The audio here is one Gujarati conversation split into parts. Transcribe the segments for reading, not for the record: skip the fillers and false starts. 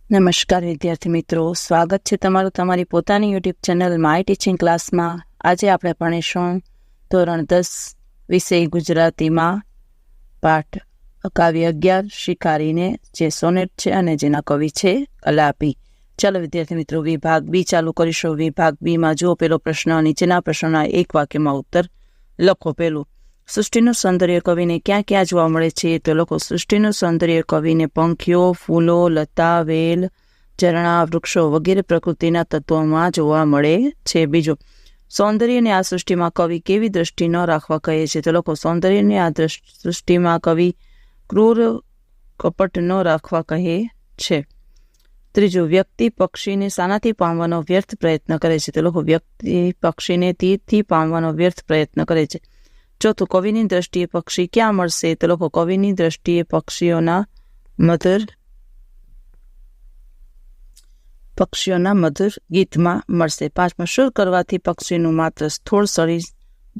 નમસ્કાર વિદ્યાર્થી મિત્રો, સ્વાગત છે તમારું તમારી પોતાની યુટ્યુબ ચેનલ માય ટીચિંગ ક્લાસમાં। આજે આપણે ભણીશું ધોરણ 10 વિષય ગુજરાતીમાં પાઠ કાવ્ય 11 શિકારીને, જે સોનેટ છે અને જેના કવિ છે કલાપી। ચાલો વિદ્યાર્થી મિત્રો, વિભાગ બી ચાલુ કરીશું। વિભાગ બીમાં જો પેલો પ્રશ્ન, નીચેના પ્રશ્નના એક વાક્યમાં ઉત્તર લખો। પેલું, સૃષ્ટિનું સૌંદર્ય કવિને ક્યાં ક્યાં જોવા મળે છે? તો લખો, સૃષ્ટિનું સૌંદર્ય કવિને પંખીઓ, ફૂલો, લતા, વેલ, ઝરણા, વૃક્ષો વગેરે પ્રકૃતિના તત્વોમાં જોવા મળે છે। બીજું, સૌંદર્યને આ સૃષ્ટિમાં કવિ કેવી દ્રષ્ટિ ન રાખવા કહે છે? તો લખો, સૌંદર્યને આ સૃષ્ટિમાં કવિ ક્રૂર કપટ ન રાખવા કહે છે। ત્રીજું, વ્યક્તિ પક્ષીને શાનાથી પામવાનો વ્યર્થ પ્રયત્ન કરે છે? તો લખો, વ્યક્તિ પક્ષીને તીરથી પામવાનો વ્યર્થ પ્રયત્ન કરે છે। ચોથું, કવિની દ્રષ્ટિએ પક્ષી ક્યાં મળશે? તો લખો, કવિની દ્રષ્ટિએ પક્ષીઓના મધુર ગીતમાં મળશે। પાંચમું, શું કરવાથી પક્ષીનું માત્ર સ્થૂળ શરીર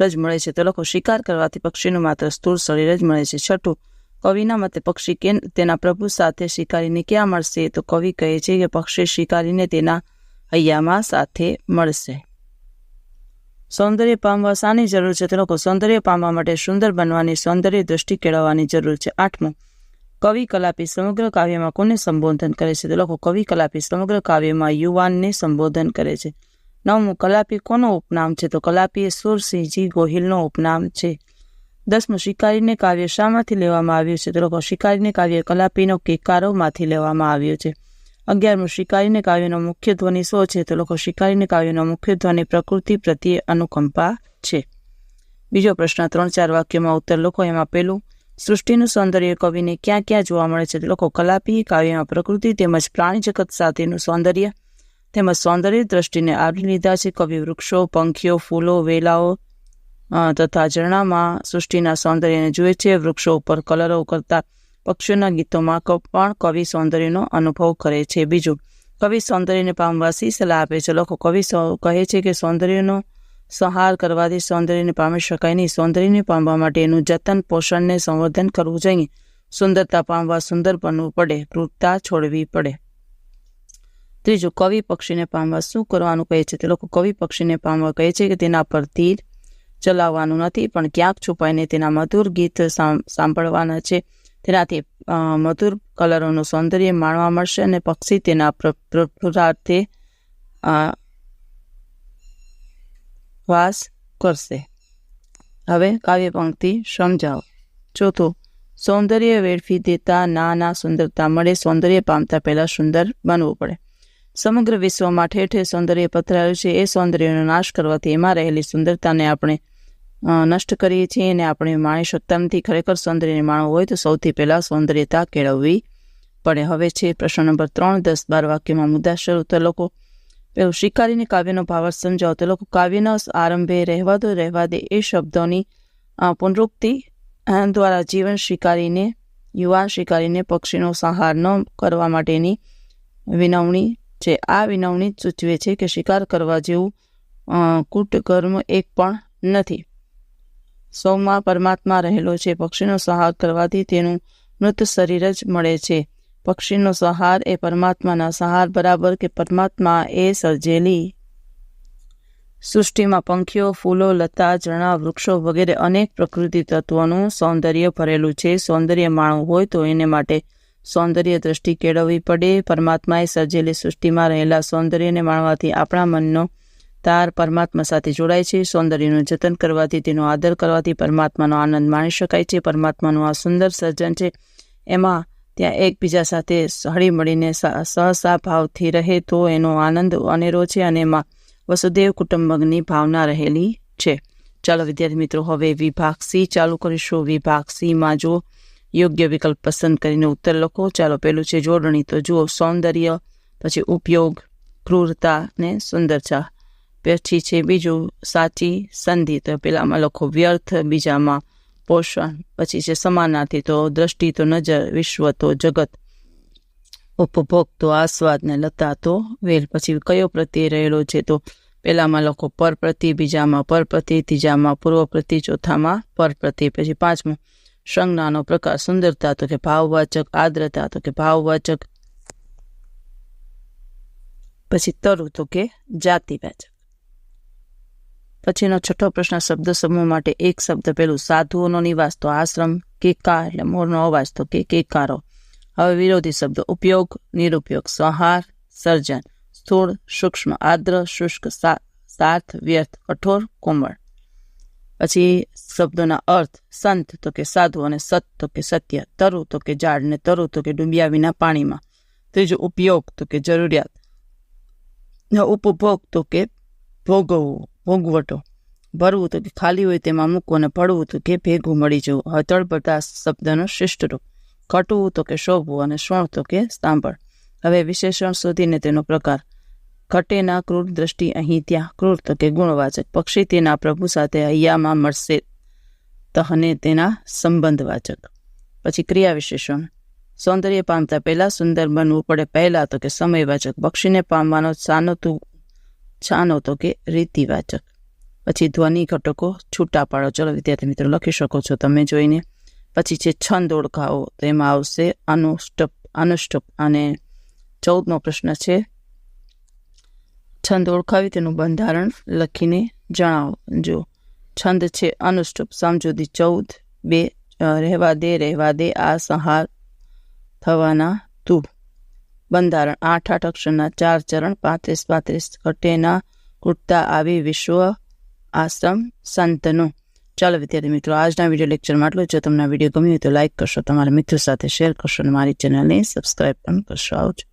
જ મળે છે? તો લખો, શિકાર કરવાથી પક્ષીનું માત્ર સ્થૂળ શરીર જ મળે છે। છઠ્ઠું, કવિના મતે પક્ષી તેના પ્રભુ સાથે શિકારીને ક્યાં મળશે? તો કવિ કહે છે કે પક્ષી શિકારીને તેના હૈયામાં સાથે મળશે। સૌંદર્ય પામવા શાની જરૂર છે? તો લોકો, સૌંદર્ય પામવા માટે સુંદર બનવાની, સૌંદર્ય દ્રષ્ટિ કેળવવાની જરૂર છે। આઠમું, કવિ કલાપી સમગ્ર કાવ્યમાં કોને સંબોધન કરે છે? તો લોકો, કવિ કલાપી સમગ્ર કાવ્યમાં યુવાનને સંબોધન કરે છે। નવમું, કલાપી કોનું ઉપનામ છે? તો કલાપી એ સુરસિંહજી ગોહિલનું ઉપનામ છે। 10મું, શિકારીને કાવ્ય શામાંથી લેવામાં આવ્યું છે? તો લોકો, શિકારીને કાવ્ય કલાપીનો કેકારોમાંથી લેવામાં આવ્યું છે। 11મું, શિકારીને કાવ્યનો મુખ્ય ધ્વનિ શો છે? તો લોકો, શિકારીને કાવ્યનો મુખ્ય ધ્વનિ પ્રકૃતિ પ્રત્યે અનુકંપા છે। બીજો પ્રશ્ન, 3-4 વાક્યોમાં ઉત્તર લખો। એમાં પેલું, સૃષ્ટિનું સૌંદર્ય કવિને ક્યાં ક્યાં જોવા મળે છે? તો લોકો, કલાપી કાવ્યમાં પ્રકૃતિ તેમજ પ્રાણી જગત સાથેનું સૌંદર્ય તેમજ સૌંદર્ય દ્રષ્ટિને આવરી લીધા છે। કવિ વૃક્ષો, પંખીઓ, ફૂલો, વેલાઓ તથા ઝરણામાં સૃષ્ટિના સૌંદર્યને જુએ છે। વૃક્ષો ઉપર કલરો કરતા પક્ષીઓના ગીતોમાં પણ કવિ સૌંદર્યનો અનુભવ કરે છે। બીજું, કવિ સૌંદર્યને પામવા શી સલાહ આપે છે? લખો, કવિ કહે છે કે સૌંદર્યનો સંહાર કરવાથી સૌંદર્યને પામી શકાય નહીં। સૌંદર્યને પામવા માટે એનું જતન, પોષણને સંવર્ધન કરવું જોઈએ। સુંદરતા પામવા સુંદર બનવું પડે, ક્રૂરતા છોડવી પડે। ત્રીજું, કવિ પક્ષીને પામવા શું કરવાનું કહે છે? તો લોકો, કવિ પક્ષીને પામવા કહે છે કે તેના પર તીર ચલાવવાનું નથી, પણ ક્યાંક છુપાઈને તેના મધુર ગીત સાંભળવાના છે। તેનાથી મધુર કલરોનું સૌંદર્ય માણવા મળશે અને પક્ષી તેના પ્રભુરાર્થે વાસ કરશે। હવે કાવ્ય પંક્તિ સમજાવો। ચોથું, સૌંદર્ય વેડફી દેતા ના સુંદરતા મળે, સૌંદર્ય પામતા પહેલા સુંદર બનવું પડે। સમગ્ર વિશ્વમાં ઠેર ઠેર સૌંદર્ય પથરાયું છે। એ સૌંદર્યનો નાશ કરવાથી એમાં રહેલી સુંદરતાને આપણે નષ્ટ કરીએ છીએ અને આપણે માણી શકતા નથી। ખરેખર સૌંદર્યને માણવું હોય તો સૌથી પહેલા સૌંદર્યતા કેળવવી પડે। હવે છે પ્રશ્ન નંબર 3, 10-12 વાક્યમાં મુદ્દાસર ઉત્તર લખો। પેલું, શિકારીને કાવ્યનો ભાવાર્થ સમજાવો। તો લોકો, કાવ્યના આરંભે રહેવા દે એ શબ્દોની પુનરુક્તિ દ્વારા યુવાન શિકારીને પક્ષીનો સંહાર ન કરવા માટેની વિનવણી છે। આ વિનવણી સૂચવે છે કે શિકાર કરવા જેવું કુટકર્મ એક પણ નથી। સૌમાં પરમાત્મા રહેલો છે। પક્ષીનો સંહાર કરવાથી તેનું મૃત શરીર જ મળે છે। પક્ષીનો સંહાર એ પરમાત્માના સંહાર બરાબર કે પરમાત્મા એ સર્જેલી સૃષ્ટિમાં પંખીઓ, ફૂલો, લતા, ઝરણા, વૃક્ષો વગેરે અનેક પ્રકૃતિ તત્વોનું સૌંદર્ય ભરેલું છે। સૌંદર્ય માણવું હોય તો એને માટે સૌંદર્ય દ્રષ્ટિ કેળવવી પડે। પરમાત્માએ સર્જેલી સૃષ્ટિમાં રહેલા સૌંદર્યને માણવાથી આપણા મનનો તાર પરમાત્મા સાથે જોડાય છે। સૌંદર્યનું જતન કરવાથી, તેનો આદર કરવાથી પરમાત્માનો આનંદ માણી શકાય છે। પરમાત્માનું આ સુંદર સર્જન છે, એમાં ત્યાં એકબીજા સાથે હળી મળીને સહસા ભાવથી રહે તો એનો આનંદ અનેરો છે અને એમાં વસુદેવ કુટુંબકની ભાવના રહેલી છે। ચાલો વિદ્યાર્થી મિત્રો, હવે વિભાગ સી ચાલુ કરીશું। વિભાગ સીમાં જો યોગ્ય વિકલ્પ પસંદ કરીને ઉત્તર લખો। ચાલો, પેલું છે જોડણી। તો જુઓ, સૌંદર્ય, પછી ઉપયોગ, ક્રૂરતા ને સુંદરતા। પછી છે બીજું સાચી સંધિ। તો પેલામાં લખો વ્યર્થ, બીજામાં પોષણ। પછી છે સમાનાર્થી। તો દ્રષ્ટિ તો નજર, વિશ્વ તો જગત, ઉપભોગ તો આસ્વાદ ને લતા તો વેલ। પછી કયો પ્રત્યય રહેલો છે? તો પહેલામાં લખો પર પ્રત્યય, બીજામાં પર પ્રત્યય, ત્રીજામાં પૂર્વ પ્રત્યય, ચોથામાં પર પ્રત્યય। પછી 5મું, સંજ્ઞાનો પ્રકાર, સુંદરતા તો કે ભાવવાચક, આર્દ્રતા તો કે ભાવવાચક, પછી તરુ તો કે જાતિવાચક. પછીનો છઠ્ઠો પ્રશ્ન, શબ્દ સમૂહ માટે એક શબ્દ. પેલું સાધુઓનો નિવાસ તો આશ્રમ, કેકા એટલે મોરનો અવાજ તો કે કેકારો. હવે વિરોધી શબ્દો, ઉપયોગ, નિરુપયોગ, સંહાર, સર્જન, સ્થૂળ, સૂક્ષ્મ, આદ્ર, શુષ્ક, સાર્થ, વ્યર્થ, કઠોર, કોમળ. પછી શબ્દોના અર્થ, સંત તો કે સાધુ અને સત તો કે સત્ય, તરુ તો કે ઝાડ ને તરુ તો કે ડૂબ્યા વિના પાણીમાં. ત્રીજું ઉપયોગ તો કે જરૂરિયાત, ઉપભોગ તો કે ભોગવવું, ભોગવટો, ભરવું તો કે ખાલી હોય તેમાં મૂકવું અને પડવું તો કે ભેગું મળી જવું. હવે તળપટા શબ્દનો શિષ્ટ રૂપ, ઘટવું તો કે શોભવું અને શ્રોણ તો કે સાંભળ. હવે વિશેષણ શોધીને તેનો પ્રકાર. ઘટેના ક્રૂર દ્રષ્ટિ અહીં ત્યાં, ક્રૂર તો કે ગુણવાચક. પક્ષી તેના પ્રભુ સાથે હૈયામાં મળશે, તહને તેના સંબંધવાચક. પછી ક્રિયા વિશેષણ, સૌંદર્ય પામતા પહેલા સુંદર બનવું પડે પહેલા તો કે સમયવાચક. પક્ષીને પામવાનો છાનો તો કે રીતિવાચક. પછી ધ્વનિ ઘટકો છૂટા પાડો. ચલો વિદ્યાર્થી મિત્રો લખી શકો છો તમે જોઈને. પછી છે છંદ ઓળખાવો, તો એમાં આવશે અનુષ્ટપ, અનુષ્ટપ. અને 14મો પ્રશ્ન છે, છંદ ઓળખાવી તેનું બંધારણ લખીને જણાવો. જો છંદ છે અનુષ્ટપ, સમજૂતી 14, 2 રહેવા દે, આ સંહાર થવાના તું. બંધારણ 8 અક્ષરના 4 ચરણ, 35 ઘટેના કૂટતા આવી વિશ્વ આશ્રમ સંતનું. ચાલો વિદ્યાર્થી મિત્રો, આજના વિડીયો લેક્ચરમાં આટલું. જો તમને આ વિડીયો ગમ્યો હોય તો લાઇક કરશો, તમારા મિત્રો સાથે શેર કરશો અને મારી ચેનલને સબસ્ક્રાઈબ પણ કરશો. આવજો.